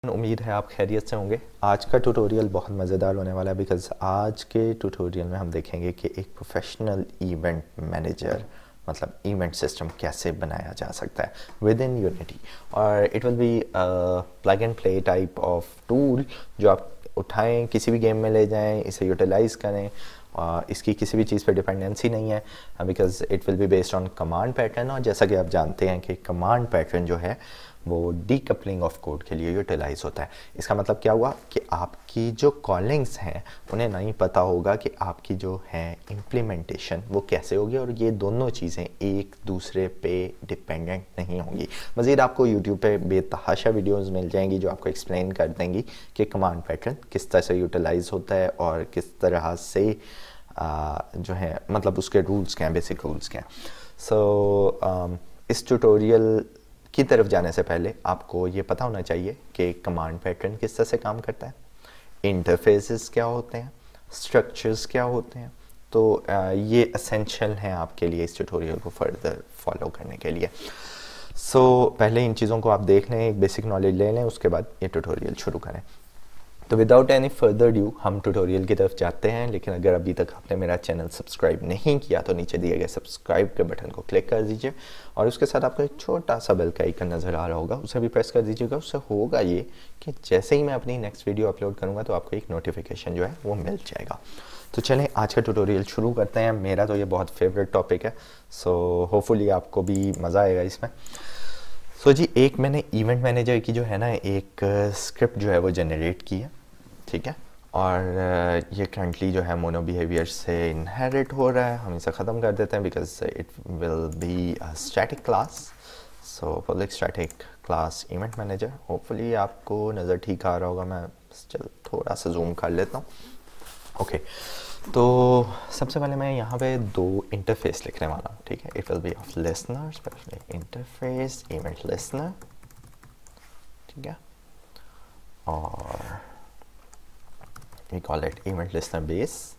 उम्मीद है आप खैरियत से होंगे। आज का ट्यूटोरियल बहुत मज़ेदार होने वाला है बिकॉज़ आज के ट्यूटोरियल में हम देखेंगे कि एक प्रोफेशनल इवेंट मैनेजर मतलब इवेंट सिस्टम कैसे बनाया जा सकता है विद इन यूनिटी। और it will B plug and play type of tool जो आप उठाएं, किसी भी गेम में ले जाएं, इसे यूटिलाइज़ करें। इसकी किसी भी चीज़ पर डिपेंडेंसी नहीं है because it will be based on command pattern. और जैसा कि आप जानते हैं कि कमांड पैटर्न जो है वो डीकपलिंग ऑफ कोड के लिए यूटिलाइज होता है। इसका मतलब क्या हुआ कि आपकी जो कॉलिंग्स हैं उन्हें नहीं पता होगा कि आपकी जो है इम्प्लीमेंटेशन वो कैसे होगी, और ये दोनों चीज़ें एक दूसरे पे डिपेंडेंट नहीं होंगी। मज़ीद आपको यूट्यूब पे बेतहाशा वीडियोस मिल जाएंगी जो आपको एक्सप्लेन कर देंगी कि कमांड पैटर्न किस तरह से यूटिलाइज होता है और किस तरह से जो है मतलब उसके रूल्स क्या हैं, बेसिक रूल्स क्या हैं। सो इस ट्यूटोरियल की तरफ जाने से पहले आपको ये पता होना चाहिए कि कमांड पैटर्न किस तरह से काम करता है, इंटरफेसेस क्या होते हैं, स्ट्रक्चर्स क्या होते हैं। तो ये एसेंशियल हैं आपके लिए इस ट्यूटोरियल को फर्दर फॉलो करने के लिए। पहले इन चीज़ों को आप देख लें, एक बेसिक नॉलेज ले लें, उसके बाद ये ट्यूटोरियल शुरू करें। तो विदाउट एनी फर्दर ड्यू हम ट्यूटोरियल की तरफ जाते हैं। लेकिन अगर अभी तक आपने मेरा चैनल सब्सक्राइब नहीं किया तो नीचे दिए गए सब्सक्राइब के बटन को क्लिक कर दीजिए और उसके साथ आपको एक छोटा सा बेल का आइकन नज़र आ रहा होगा, उसे भी प्रेस कर दीजिएगा। उससे होगा ये कि जैसे ही मैं अपनी नेक्स्ट वीडियो अपलोड करूँगा तो आपको एक नोटिफिकेशन जो है वो मिल जाएगा। तो चलें आज का ट्यूटोरियल शुरू करते हैं। मेरा तो ये बहुत फेवरेट टॉपिक है, सो होपफुली आपको भी मज़ा आएगा इसमें। जी एक मैंने इवेंट मैनेजर की जो है ना एक स्क्रिप्ट जो है वो जनरेट की है, ठीक है। और ये करंटली जो है मोनो बिहेवियर से इनहेरिट हो रहा है। हम इसे ख़त्म कर देते हैं because it will B static class. So public static class event manager. Hopefully आपको नज़र ठीक आ रहा होगा, मैं चल थोड़ा सा जूम कर लेता हूँ। ओके तो सबसे पहले मैं यहाँ पे दो इंटरफेस लिखने वाला हूँ, ठीक है। It will be of listener, specially interface event listener, ठीक है। और we call it event listener base.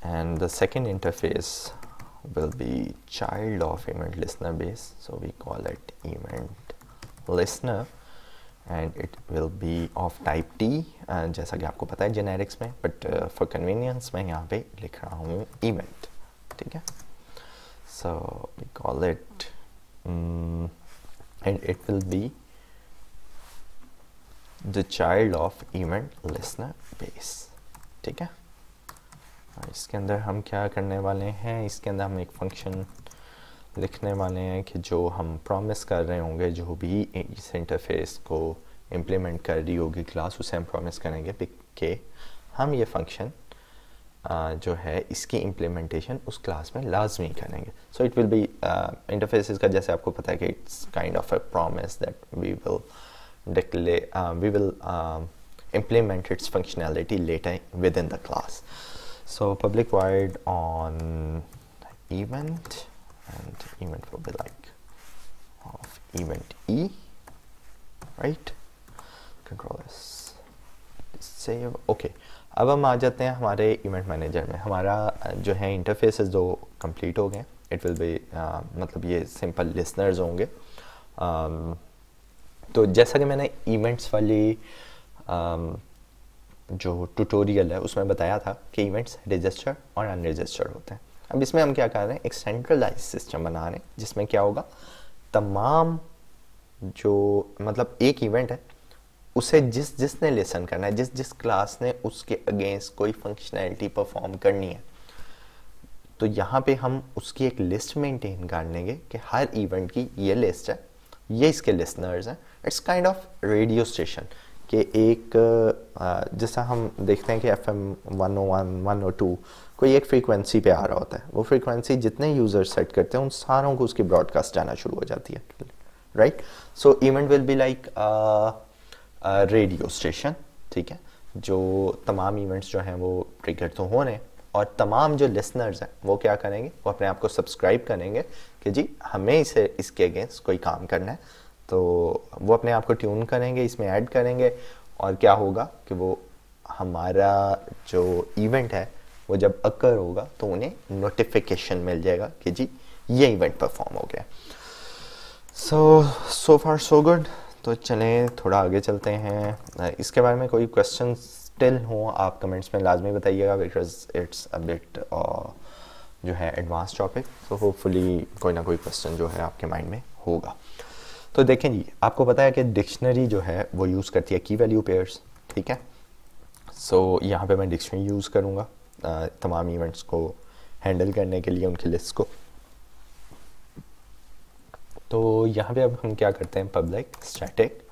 And the second interface will be child of event listener base, so we call it event listener and it will be of type T, जैसा कि आपको पता है generics में, but for convenience मैं यहाँ पे लिख रहा हूँ event, ठीक है। So we call it and it will be the child of event listener base, ठीक है। और इसके अंदर हम क्या करने वाले हैं, इसके अंदर हम एक फंक्शन लिखने वाले हैं कि जो हम प्रॉमिस कर रहे होंगे, जो भी इस इंटरफेस को इम्प्लीमेंट कर रही होगी क्लास, उसे हम प्रॉमिस करेंगे कि हम ये फंक्शन जो है इसकी इम्प्लीमेंटेशन उस क्लास में लाजमी करेंगे। So it will be interfaces का, जैसे आपको पता है कि it's kind of a promise that we will implement its functionality later within the class. So public void on event, and event will be like of event E, right? Control S, save. Okay, अब हम आ जाते हैं हमारे event manager में। हमारा जो है interfaces दो कंप्लीट हो गए। इट विल बी मतलब ये सिंपल लिसनर्स होंगे। तो जैसा कि मैंने इवेंट्स वाली जो ट्यूटोरियल है उसमें बताया था कि इवेंट्स रजिस्टर्ड और अनरजिस्टर्ड होते हैं। अब इसमें हम क्या कर रहे हैं, एक सेंट्रलाइज सिस्टम बना रहे हैं जिसमें क्या होगा, तमाम जो मतलब एक इवेंट है उसे जिसने लिसन करना है, जिस क्लास ने उसके अगेंस्ट कोई फंक्शनैलिटी परफॉर्म करनी है, तो यहाँ पे हम उसकी एक लिस्ट मेंटेन कर लेंगे कि हर इवेंट की ये लिस्ट है, ये इसके लिसनर्स हैं। It's kind of radio station कि एक जैसा हम देखते हैं कि FM 101, 102 कोई एक फ्रीक्वेंसी पे आ रहा होता है। वो फ्रीक्वेंसी जितने यूज़र सेट करते हैं उन सारों को उसकी ब्रॉडकास्ट जाना शुरू हो जाती है, right. So event will be like radio station, ठीक है, जो तमाम इवेंट्स जो हैं वो ट्रिगर तो हो रहे हैं और तमाम जो लिसनर्स हैं वो क्या करेंगे, वो अपने आप को सब्सक्राइब करेंगे कि जी हमें इसके अगेंस्ट कोई काम करना है। तो वो अपने आप को ट्यून करेंगे, इसमें ऐड करेंगे और क्या होगा कि वो हमारा जो इवेंट है वो जब अकर होगा तो उन्हें नोटिफिकेशन मिल जाएगा कि जी ये इवेंट परफॉर्म हो गया। सो फार सो गुड। तो चलें थोड़ा आगे चलते हैं। इसके बारे में कोई क्वेश्चन स्टिल हो आप कमेंट्स में लाजमी बताइएगा, बिकॉज इट्स अ बिट जो है एडवांस टॉपिक, तो होपफुली कोई ना कोई क्वेश्चन जो है आपके माइंड में होगा। तो देखें जी, आपको पता है कि डिक्शनरी जो है वो यूज़ करती है की वैल्यू पेयर्स, ठीक है। सो यहाँ पे मैं डिक्शनरी यूज़ करूँगा तमाम इवेंट्स को हैंडल करने के लिए, उनकी लिस्ट को। तो यहाँ पे अब हम क्या करते हैं, पब्लिक स्टैटिक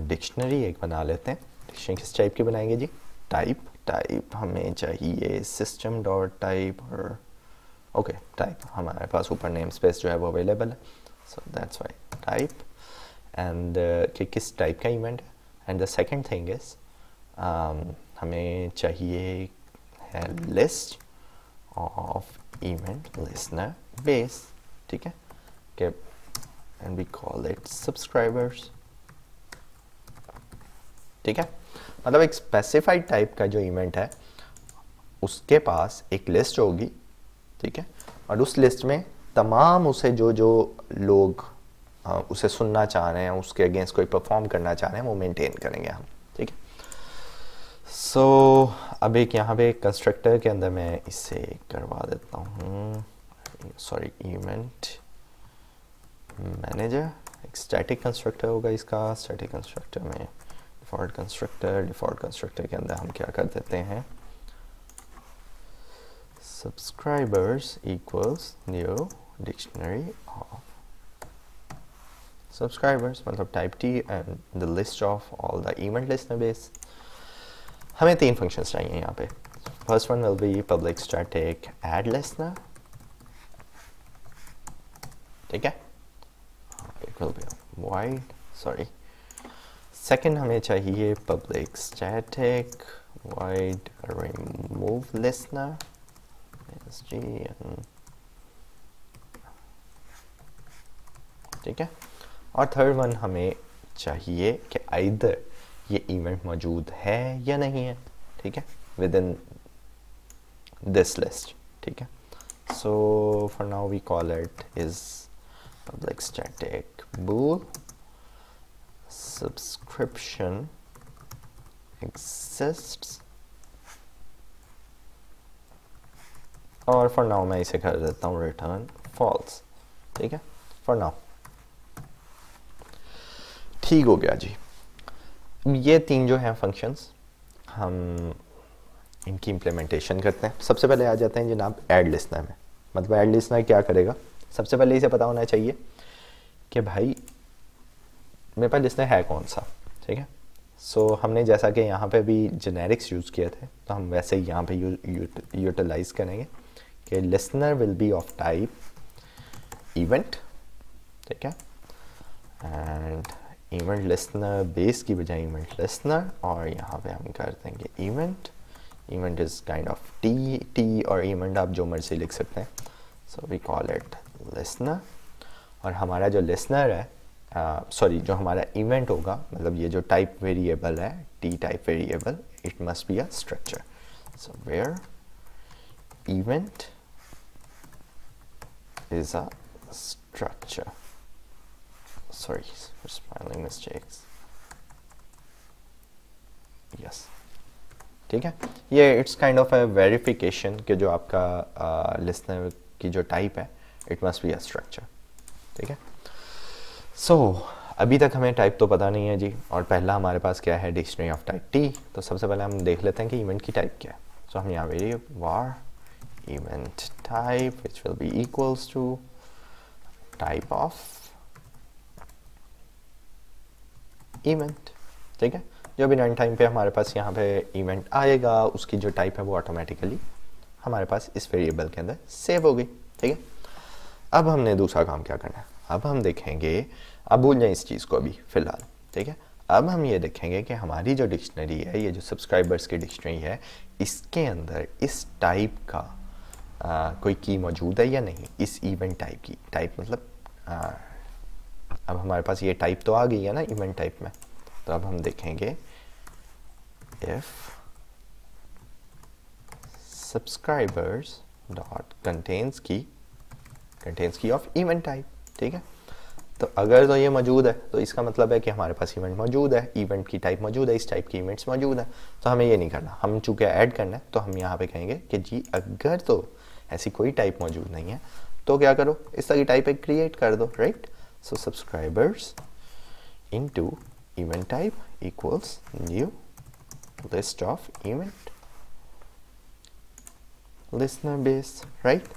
डिक्शनरी एक बना लेते हैं। डिक्शनरी किस टाइप की बनाएंगे जी, टाइप हमें चाहिए सिस्टम डॉट टाइप, और ओके टाइप हमारे पास ऊपर नेम स्पेस जो है वो अवेलेबल है, so that's why type. And कि किस टाइप का इवेंट है। And the second thing is हमें चाहिए है list of event listener base, ठीक है, कि and we call it subscribers, ठीक है। मतलब एक स्पेसिफाइड टाइप का जो इवेंट है उसके पास एक लिस्ट होगी, ठीक है, और उस लिस्ट में तमाम उसे जो लोग उसे सुनना चाह रहे हैं, उसके अगेंस्ट कोई परफॉर्म करना चाह रहे हैं, वो मेंटेन करेंगे हम, ठीक है। सो अब एक यहाँ पे कंस्ट्रक्टर के अंदर मैं इसे करवा देता हूँ, सॉरी इवेंट मैनेजर, एक स्टैटिक कंस्ट्रक्टर होगा इसका। स्टैटिक कंस्ट्रक्टर में डिफ़ॉल्ट कंस्ट्रक्टर के अंदर हम क्या कर देते हैं, subscribers equals new dictionary of subscribers, मतलब type T and the list of all the event listener base. हमें 3 फंक्शंस चाहिए यहाँ पे। First one will be public static add listener, ठीक है, it will be void, sorry. Second हमें चाहिए public static void remove listener, SG, ठीक है। और थर्ड वन हमें चाहिए कि either ये इवेंट मौजूद है या नहीं है, ठीक है, within this list, ठीक है। So for now we call it is public static bool subscription exists, और for now मैं इसे कर देता हूँ return false, ठीक है, for now। ठीक हो गया जी। ये 3 जो हैं फंक्शंस, हम इनकी इम्प्लीमेंटेशन करते हैं। सबसे पहले आ जाते हैं जनाब ऐड लिसनर में। मतलब ऐड लिसनर क्या करेगा, सबसे पहले इसे पता होना चाहिए कि भाई मेरे पास लिसनर है कौन सा, ठीक है। सो हमने जैसा कि यहाँ पे भी जेनेरिक्स यूज़ किए थे, तो हम वैसे ही यहाँ पे यूटिलाइज करेंगे कि listener will be of type event, ठीक है, एंड इवेंट लिसनर बेस की बजाय इवेंट लिसनर, और यहाँ पे हम कर देंगे event is kind of T और इवेंट आप जो मर्जी लिख सकते हैं। So we call it listener, और हमारा जो लिसनर है सॉरी जो हमारा इवेंट होगा, मतलब ये जो टाइप वेरिएबल है T type variable, it must be a structure. So where event is a structure, sorry spelling mistakes, yes, ठीक है। ये it's kind of a verification कि जो आपका लिसनर की जो टाइप है it must be a structure, ठीक है। सो अभी तक हमें टाइप तो पता नहीं है जी, और पहला हमारे पास क्या है, डिक्शनरी ऑफ टाइप टी। तो सबसे पहले हम देख लेते हैं कि इवेंट की टाइप क्या है। सो हम यहाँ variable var event type which will be equals to type of event, ठीक है। जो भी रन टाइम पे हमारे पास यहाँ पे इवेंट आएगा, उसकी जो टाइप है वो ऑटोमेटिकली हमारे पास इस वेरिएबल के अंदर सेव हो गई, ठीक है। अब हमने दूसरा काम क्या करना है, अब हम देखेंगे, अब भूल जाए इस चीज़ को अभी फ़िलहाल, ठीक है। अब हम ये देखेंगे कि हमारी जो डिक्शनरी है, ये जो सब्सक्राइबर्स की डिक्शनरी है, इसके अंदर इस टाइप का कोई की मौजूद है या नहीं, इस इवेंट टाइप की। टाइप मतलब अब हमारे पास ये टाइप तो आ गई है ना इवेंट टाइप में। तो अब हम देखेंगे इफ सब्सक्राइबर्स डॉट कंटेन्स की ऑफ इवेंट टाइप। ठीक है, तो अगर तो ये मौजूद है तो इसका मतलब है कि हमारे पास इवेंट मौजूद है, इवेंट की टाइप मौजूद है, इस टाइप की इवेंट्स मौजूद है। तो हमें ये नहीं करना, हम चूँकि ऐड करना है तो हम यहाँ पे कहेंगे कि जी अगर तो ऐसी कोई टाइप मौजूद नहीं है तो क्या करो, इस तरह की टाइप एक क्रिएट कर दो, right. So subscribers into event type equals new list of event listener base, right.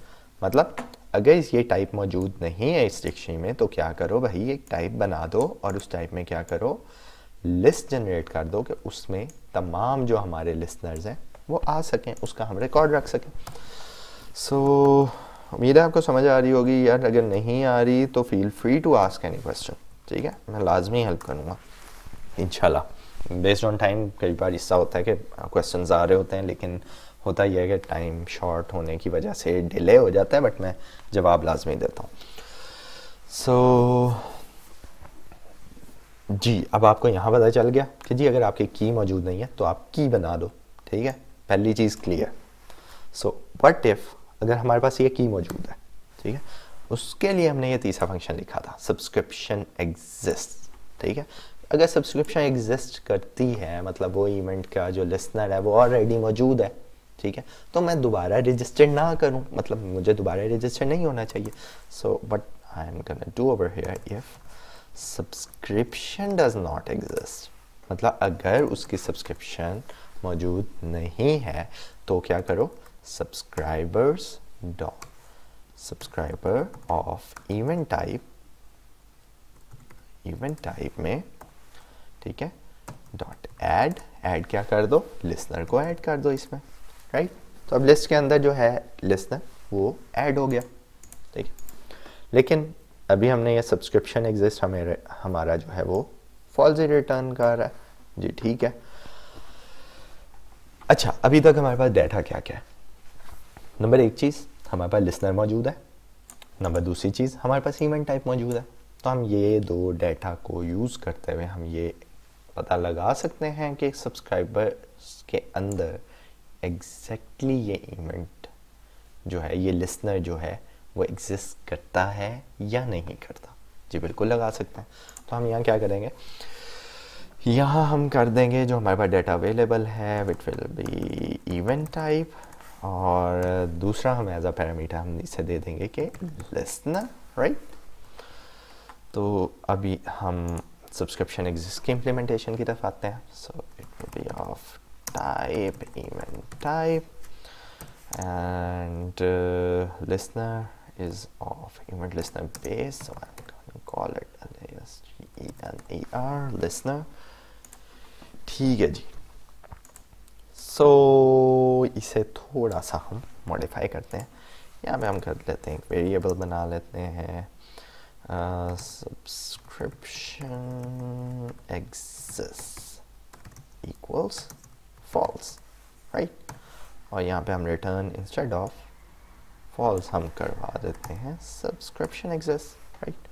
मतलब अगर ये टाइप मौजूद नहीं है इस डिक्शनरी में तो क्या करो भाई, एक टाइप बना दो और उस टाइप में क्या करो, लिस्ट जनरेट कर दो कि उसमें तमाम जो हमारे लिसनर्स हैं वो आ सकें, उसका हम रिकॉर्ड रख सकें। सो उम्मीद है आपको समझ आ रही होगी यार, अगर नहीं आ रही तो feel free to ask any question, ठीक है, मैं लाजमी हेल्प करूँगा इंशाल्लाह। बेस्ड ऑन टाइम कई बार ऐसा होता है कि क्वेश्चंस आ रहे होते हैं लेकिन होता यह है कि टाइम शॉर्ट होने की वजह से डिले हो जाता है, बट मैं जवाब लाजमी देता हूँ। सो जी अब आपको यहाँ पता चल गया कि जी अगर आपकी की मौजूद नहीं है तो आप की बना दो, ठीक है, पहली चीज़ क्लियर। सो व्हाट इफ अगर हमारे पास ये की मौजूद है, ठीक है, उसके लिए हमने ये तीसरा फंक्शन लिखा था सब्सक्रिप्शन एग्जिस्ट, ठीक है। अगर सब्सक्रिप्शन एग्जिस्ट करती है मतलब वो इवेंट का जो लिसनर है वो ऑलरेडी मौजूद है, ठीक है, तो मैं दोबारा रजिस्टर ना करूं, मतलब मुझे दोबारा रजिस्टर नहीं होना चाहिए। So but I am gonna do over here if subscription does not exist, मतलब अगर उसकी सब्सक्रिप्शन मौजूद नहीं है तो क्या करो, subscribers dot subscriber of event type में, ठीक है, डॉट ऐड क्या कर दो, लिसनर को ऐड कर दो इसमें, राइट। तो अब लिस्ट के अंदर जो है लिसनर वो ऐड हो गया, ठीक है। लेकिन अभी हमने ये सब्सक्रिप्शन एग्जिस्ट हमारा जो है वो फॉल्स ही रिटर्न कर रहा है, जी ठीक है। अच्छा अभी तक हमारे पास डाटा क्या क्या है, नंबर एक चीज़ हमारे पास लिसनर मौजूद है, नंबर दूसरी चीज़ हमारे पास इवेंट टाइप मौजूद है। तो हम ये दो डाटा को यूज़ करते हुए हम ये पता लगा सकते हैं कि सब्सक्राइबर्स के अंदर एग्जैक्टली ये इवेंट जो है, ये लिसनर जो है वो एग्जिस्ट करता है या नहीं करता। जी बिल्कुल लगा सकते हैं। तो हम यहाँ क्या करेंगे, यहाँ हम कर देंगे जो हमारे पास डाटा अवेलेबल है विच विल बी इवेंट टाइप, और दूसरा हम एज अ पैरामीटर हम इसे दे देंगे कि लिसनर, राइट। तो अभी हम सब्सक्रिप्शन एग्जिस्ट की इम्प्लीमेंटेशन की तरफ आते हैं। सो it will be of type event type and listener is of event listener base, so I'm going to call it LISTENER listener, ठीक है जी। सो इसे थोड़ा सा हम मॉडिफाई करते हैं, यहाँ पे हम कर लेते हैं एक वेरिएबल बना लेते हैं subscription exist equals false, right. और यहाँ पे हम रिटर्न इंस्टेड ऑफ फॉल्स हम करवा देते हैं सब्सक्रिप्शन एग्जिस्ट, राइट।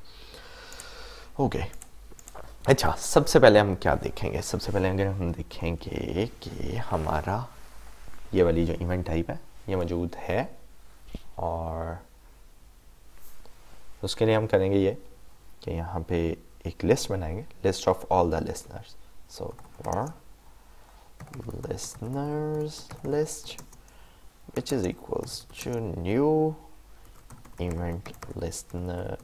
ओके अच्छा सबसे पहले हम क्या देखेंगे, सबसे पहले अगर हम देखेंगे कि हमारा ये वाली जो इवेंट टाइप है ये मौजूद है, और उसके लिए हम करेंगे ये कि यहाँ पे एक लिस्ट बनाएंगे, list of all the listeners. So for listeners list which is equals to new event listener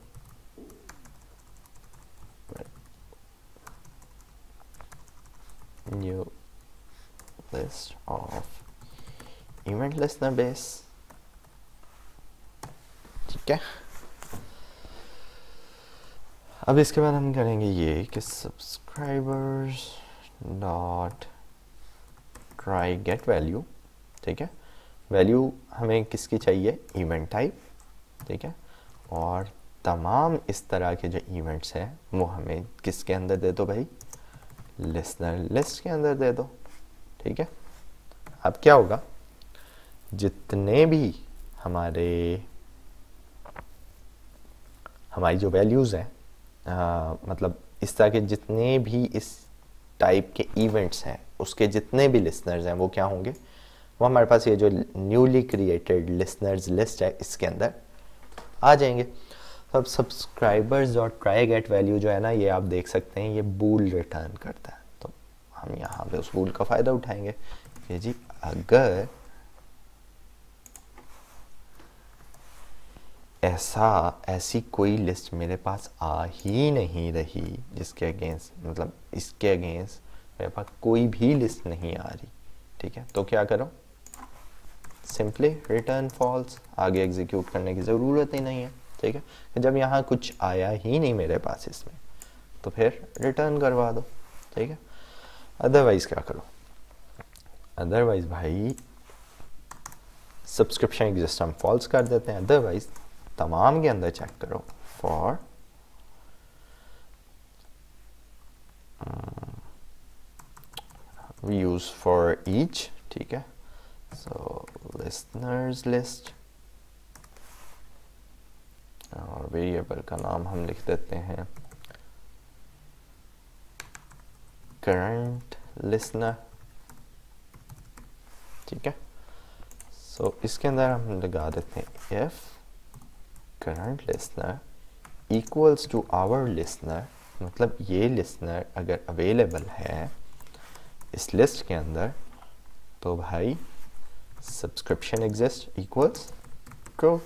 new list of event listener base, ठीक है। अब इसके बाद हम करेंगे ये कि subscribers dot try get value, ठीक है। वैल्यू हमें किसकी चाहिए, इवेंट टाइप, ठीक है, और तमाम इस तरह के जो इवेंट्स हैं वो हमें किसके अंदर दे दो भाई, लिसनर लिस्ट के अंदर दे दो, ठीक है। अब क्या होगा, जितने भी हमारी जो वैल्यूज़ हैं मतलब इस तरह के जितने भी इस टाइप के इवेंट्स हैं उसके जितने भी लिसनर्स हैं वो क्या होंगे, वो हमारे पास ये जो न्यूली क्रिएटेड लिसनर्स लिस्ट है इसके अंदर आ जाएंगे। तो अब subscribers dot try get value जो है ना, ये आप देख सकते हैं ये बूल रिटर्न करता है। तो हम यहाँ पे उस बूल का फ़ायदा उठाएंगे कि जी अगर ऐसी कोई लिस्ट मेरे पास आ ही नहीं रही जिसके अगेंस्ट, मतलब इसके अगेंस्ट मेरे पास कोई भी लिस्ट नहीं आ रही, ठीक है, तो क्या करो, सिंपली रिटर्न फॉल्स, आगे एग्जीक्यूट करने की ज़रूरत ही नहीं है, ठीक है। जब यहाँ कुछ आया ही नहीं मेरे पास इसमें तो फिर रिटर्न करवा दो, ठीक है। अदरवाइज़ क्या करो, अदरवाइज़ भाई सब्सक्रिप्शन एग्जिस्ट हम फॉल्स कर देते हैं। अदरवाइज तमाम के अंदर चेक करो फॉर यूज फॉर ईच, ठीक है। सो लिसनर्स लिस्ट और वेरिएबल का नाम हम लिख देते हैं करंट लिसनर, ठीक है। सो इसके अंदर हम लगा देते हैं if current listener equals to our listener, मतलब ये लिसनर अगर अवेलेबल है इस लिस्ट के अंदर तो भाई subscription exist equals true,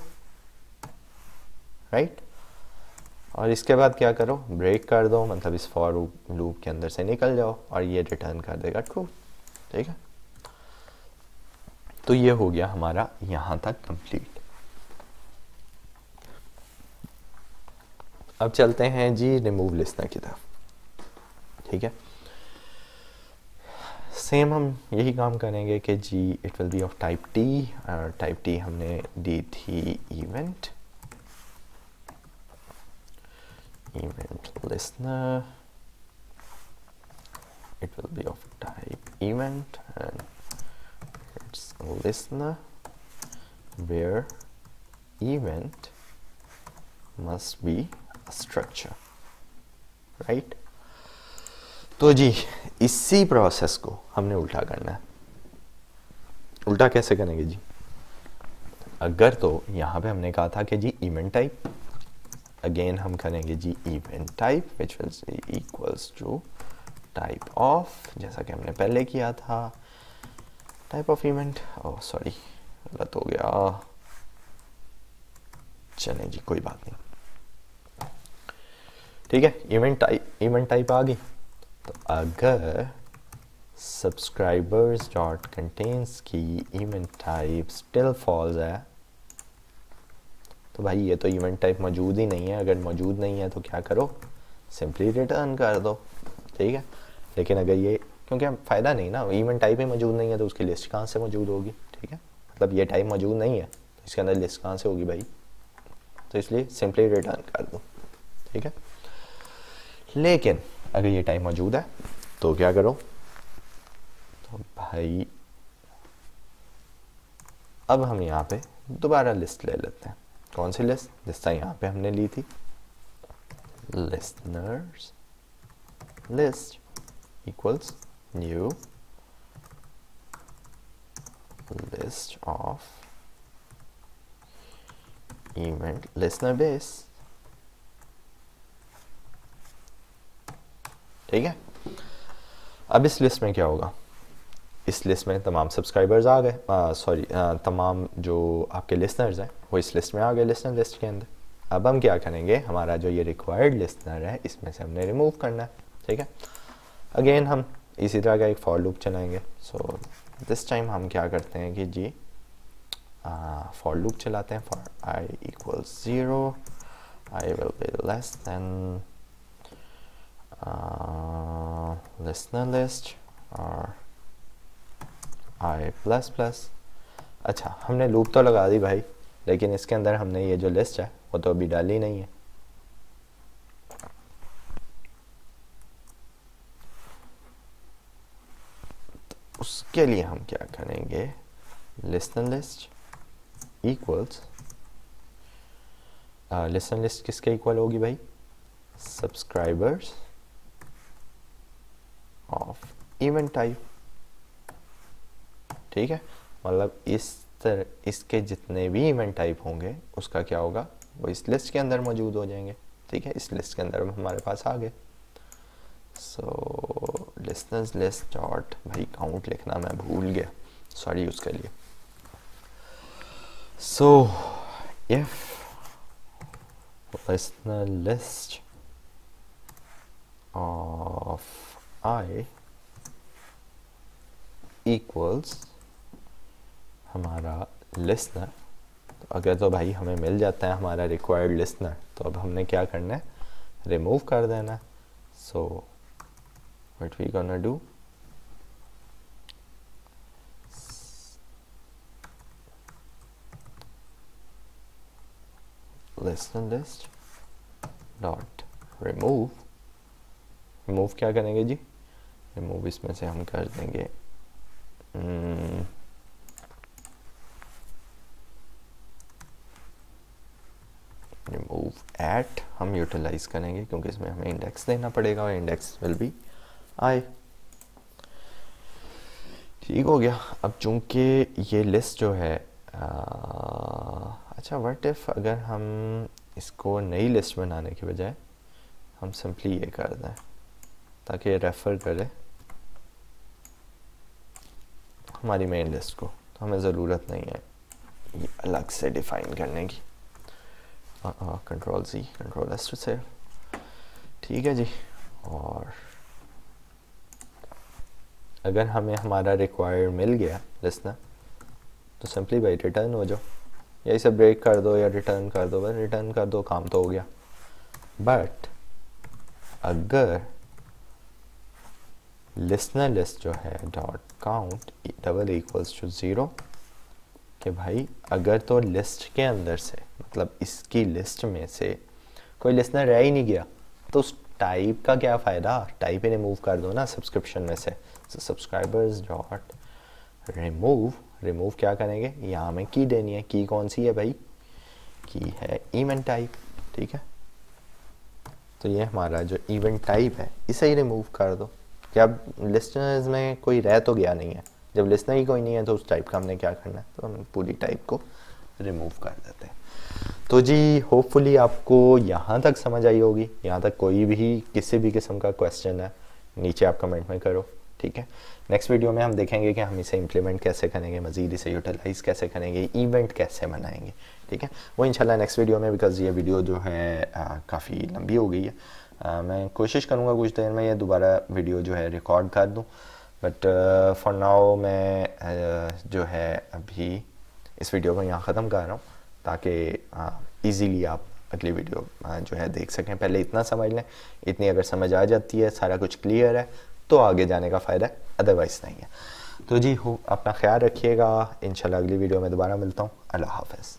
right. और इसके बाद क्या करो, ब्रेक कर दो, मतलब इस फॉर लूप के अंदर से निकल जाओ और ये रिटर्न कर देगा ट्रू, ठीक है। तो ये हो गया हमारा यहाँ तक कंप्लीट। अब चलते हैं जी रिमूव लिसनर की तरफ, ठीक है। सेम हम यही काम करेंगे कि G it will be of type T, और टाइप टी हमने दी थी event listener, it will be of type event and it's a listener where event must be a structure, right। तो जी इसी प्रोसेस को हमने उल्टा करना है। उल्टा कैसे करेंगे जी, अगर तो यहाँ पे हमने कहा था कि जी इवेंट टाइप, अगेन हम करेंगे G event type which will be equals to type of, जैसा कि हमने पहले किया था, type of event, oh sorry गलत हो गया, चलें जी कोई बात नहीं, ठीक है। इवेंट टाइप आ गई। तो अगर सब्सक्राइबर्स डॉट कंटेन्स की इवेंट टाइप स्टिल फॉल्स है तो भाई ये तो इवेंट टाइप मौजूद ही नहीं है। अगर मौजूद नहीं है तो क्या करो, सिंपली रिटर्न कर दो, ठीक है। लेकिन अगर ये, क्योंकि फ़ायदा नहीं ना, इवेंट टाइप ही मौजूद नहीं है तो उसकी लिस्ट कहाँ से मौजूद होगी, ठीक है। मतलब ये टाइप मौजूद नहीं है तो इसके अंदर लिस्ट कहाँ से होगी भाई, तो इसलिए सिंपली रिटर्न कर दो, ठीक है। लेकिन अगर ये टाइप मौजूद है तो क्या करो, तो भाई अब हम यहाँ पे दोबारा लिस्ट ले लेते हैं। कौन सी लिस्ट, जिस तरह यहाँ पे हमने ली थी, listeners list equals new list of event listener base, ठीक है। अब इस लिस्ट में क्या होगा, इस लिस्ट में तमाम सब्सक्राइबर्स आ गए, सॉरी तमाम जो आपके लिसनर्स हैं वो इस लिस्ट में आ गए, लिसनर लिस्ट के अंदर। अब हम क्या करेंगे, हमारा जो ये रिक्वायर्ड लिसनर है इसमें से हमने रिमूव करना है, ठीक है। अगेन हम इसी तरह का एक फॉर लूप चलाएंगे। सो दिस टाइम हम क्या करते हैं कि जी फॉर लूप चलाते हैं, for I equals 0 I will be less than listener list और आई प्लस प्लस। अच्छा हमने लूप तो लगा दी भाई, लेकिन इसके अंदर हमने ये जो लिस्ट है वो तो अभी डाली नहीं है। तो उसके लिए हम क्या करेंगे, listener list equals, listener list किसके इक्वल होगी भाई, सब्सक्राइबर्स ऑफ इवेंट टाइप, ठीक है। मतलब इसके जितने भी इवेंट टाइप होंगे उसका क्या होगा, वो इस लिस्ट के अंदर मौजूद हो जाएंगे। ठीक है, इस लिस्ट के अंदर हमारे पास आ गए। सो लिस्टनर्स लिस्ट डॉट, भाई काउंट लिखना मैं भूल गया, सॉरी उसके लिए। So if listener list of I equals हमारा लिसनर, तो अगर तो भाई हमें मिल जाता है हमारा रिक्वायर्ड लिसनर, तो अब हमने क्या करना है, रिमूव कर देना। So what we gonna do, listener list dot remove, remove क्या करेंगे जी, रिमूव इसमें से हम कर देंगे रिमूव एट, हम यूटिलाइज करेंगे क्योंकि इसमें हमें इंडेक्स देना पड़ेगा और इंडेक्स विल बी आई। ठीक हो गया। अब चूंकि ये लिस्ट जो है अच्छा व्हाट इफ अगर हम इसको नई लिस्ट बनाने के बजाय हम सिंपली ये कर दें ताकि ये रेफर करे हमारी मेन लिस्ट को, तो हमें ज़रूरत नहीं है ये अलग से डिफाइन करने की। Control C control S to save. ठीक है जी। और अगर हमें हमारा रिक्वायर्ड मिल गया लिस्टनर, तो सिंपली भाई रिटर्न हो जाओ, या इसे ब्रेक कर दो या रिटर्न कर दो, बस रिटर्न कर दो, काम तो हो गया। बट अगर लिस्टनर लिस्ट जो है dot count double equals to 0, कि भाई अगर तो लिस्ट के अंदर से मतलब इसकी लिस्ट में से कोई लिस्टनर रह ही नहीं गया, तो उस टाइप का क्या फ़ायदा, टाइप ही रिमूव कर दो ना सब्सक्रिप्शन में से। सब्सक्राइबर्स डॉट रिमूव, रिमूव क्या करेंगे, यहाँ में की देनी है, की कौन सी है भाई, की है इवेंट टाइप। ठीक है, तो ये हमारा जो इवेंट टाइप है इसे ही रिमूव कर दो, कि अब लिस्टनर्स में कोई रह तो गया नहीं है। जब लिस्टनर ही कोई नहीं है तो उस टाइप का हमने क्या करना है, तो हम पूरी टाइप को रिमूव कर देते हैं। तो जी होपफुली आपको यहाँ तक समझ आई होगी। यहाँ तक कोई भी किसी भी किस्म का क्वेश्चन है नीचे आप कमेंट में करो। ठीक है, नेक्स्ट वीडियो में हम देखेंगे कि हम इसे इम्प्लीमेंट कैसे करेंगे, मज़ीद इसे यूटिलाइज़ कैसे करेंगे, इवेंट कैसे बनाएंगे। ठीक है, वो इंशाल्लाह नेक्स्ट वीडियो में, बिकॉज़ ये वीडियो जो है काफ़ी लंबी हो गई है। मैं कोशिश करूँगा कुछ देर में ये दोबारा वीडियो जो है रिकॉर्ड कर दूँ, बट फॉर नाउ मैं जो है अभी इस वीडियो को यहाँ ख़त्म कर रहा हूँ, ताकि ईज़िली आप अगली वीडियो जो है देख सकें। पहले इतना समझ लें, इतनी अगर समझ आ जाती है, सारा कुछ क्लियर है, तो आगे जाने का फ़ायदा है, अदरवाइज़ नहीं है। तो जी हो अपना ख्याल रखिएगा, इंशाल्लाह अगली वीडियो में दोबारा मिलता हूँ। अल्लाह हाफ़िज़।